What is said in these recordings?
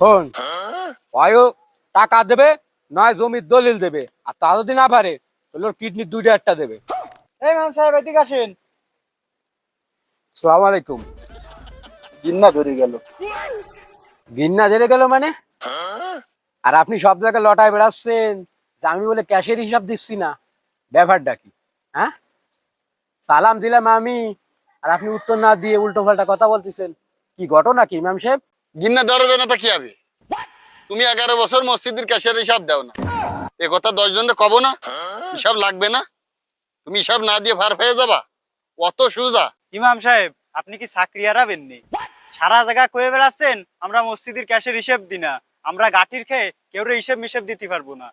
শোন, হয় টাকা দেবে, নয় জমির দলিল দেবে, আর তা যদি না পারে তাহলে ওর কিডনি দুইটা একটা দেবে। এই ম্যাম সাহেব এদিকে আসেন। সালাম আলাইকুম। জিন্না ধরে গেল। গিন্না জেলে গেল মানে? আর আপনি সব জায়গায় লটায় বেড়াচ্ছেন যে আমি বলে ক্যাশের হিসাব দিচ্ছি না, ব্যাপারটা কি? হ্যাঁ, সালাম দিলাম আমি, আর আপনি উত্তর না দিয়ে উল্টো পাল্টা কথা বলতেছেন। কি ঘটনা কি ইমাম সাহেব? গিন্না ধরবে না তা কি হবে? তুমি 11 বছর মসজিদের ক্যাশের হিসাব দাও না, এ কথা 10 জনের কব না? হিসাব লাগবে না? তুমি হিসাব না দিয়ে ভার হয়ে যাবা? অত সুজা? ইমাম সাহেব আপনি কি চাকরি হারাবেননি? সারা জায়গা কয়ে বেড়াচ্ছেন আমরা মসজিদের ক্যাশের হিসেব দিই না, আমরা গাঠির খেয়ে কেউ হিসেব মিসেব দিতে পারবো না।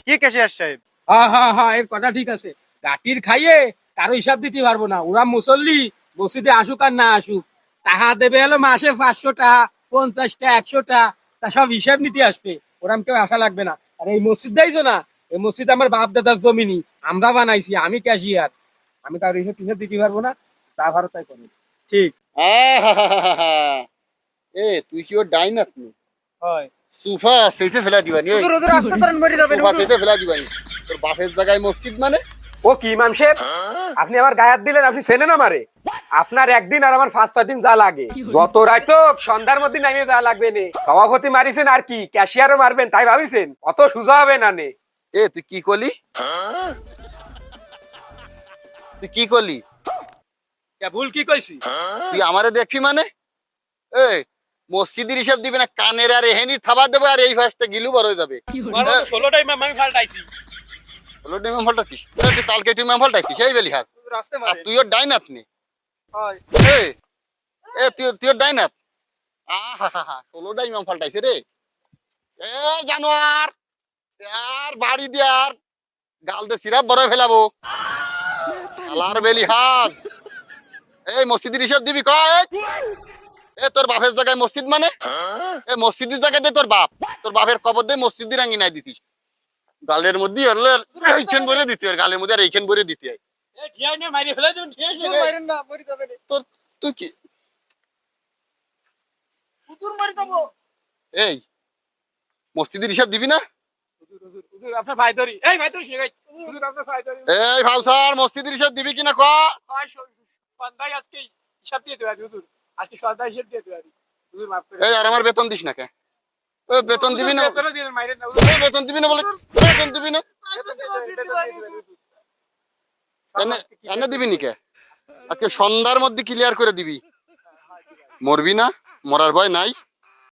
কি ক্যাশিয়ার সাহেব? হ্যাঁ হ্যাঁ হ্যাঁ, এর কথা ঠিক আছে। গাটির খাইয়ে কারো হিসাব দিতে পারবো না। ওরা মুসল্লি মসজিদে আসুক আর না আসুক, টাকা দেবে হলো মাসে 500 টাকা, 50 টাকা, 100 টাকা, তা সব হিসাব নিতে আসবে। ওরাম কেউ আসা লাগবে না। আর এই মসজিদ দেখছো না, এই মসজিদ আমার বাপ দাদার জমিনি, আমরা বানাইছি, আমি ক্যাশিয়ার, আমি কারো হিসাব টিসাব দিতে পারবো না। তা ভারত তাই করবে। ঠিক। এ তুই কি ওর ডাইন আপনি? হয় সুফা সেইতে ফেলা দিবানি, হুজুর হুজুর আস্তে তারান মরে যাবেন সুফা হুজুর। সেইতে ফেলা দিবানি। তোর বাপের জায়গায় মসজিদ মানে? ও কি ইমাম সাহেব, আপনি আমার গায়াত দিলেন, আপনি চেনেন আমারে? আপনার একদিন আর আমার 5-6 দিন যা লাগে, যত রাত হোক সন্ধ্যার মধ্যে নামিয়ে যা লাগবে নে। সভাপতি মারিছেন আর কি, ক্যাশিয়ারও মারবেন তাই ভাবিছেন? অত সোজা হবে না নে। এ তুই কি করলি? তুই কি করলি? ভুল কি কইছি? তুই আমারে দেখবি মানে? এ মসজিদের হিসাব দিবি না, কানের আর এহেনি থাবা দেবে, আর এই ভাসটা গিলু বড় হয়ে যাবে। 16টা ইমাম আমি ফাল্টাইছি। হলো তুই ইমাম ফাল্টাতিস? তুই কালকে তুই ইমাম ফাল্টাইতিস এই বেলি হাত। হুজুর আস্তে আর মারেন। তুই ওর ডাইন আপনি? হয় এ এ তুই ওর ডাইন হাত? আহা 16টা ইমাম ফাল্টাইছে রে। এ জানোয়ার, আর বাড়ি দিয়ার গাল দে সিরাপ বড় ফেলাবো। আলার বেলি হাত। এই মসজিদের হিসাব দিবি কয়? এ তোর বাপের জায়গায় মসজিদ মানে? এ মসজিদের জায়গায় দে তোর বাপ, তোর বাপের কবর দে মসজিদের রাঙি নাই দিতিস। গালের মধ্যে এইখান বলে দিতে হয়, গালের মধ্যে আর এইখান বলে দিতে হয়। এ ঠিয়াই না মাইরে ফেলে দিন, ঠিয়াই হুজুর মারেন না, মরে যাবেন। তোর তুই কি হুজুর মারি দেবো। এই মসজিদের হিসাব দিবি না? হুজুর আপনার ভাই ধরি, এই ভাই ধরি শিখাই, হুজুর আপনার ভাই ধরি। এই ভাউসার মসজিদের হিসাব দিবি কিনা ক? ভাই সন্ধ্যায় আজকে হিসাব দিয়ে দেবেন হুজুর, আজকে সন্ধ্যায় হিসাব দিয়ে দেবেন হুজুর, মাফ করে এই আর আমার বেতন দিস না কে? ও বেতন দিবি না? বেতনও দিলেন মাইরেন না এই বেতন দিবি না বলে, বেতন দিবি না? এনে এনে দিবি নি কে? আজকে সন্ধ্যার মধ্যে ক্লিয়ার করে দিবি। মরবি না, মরার ভয় নাই।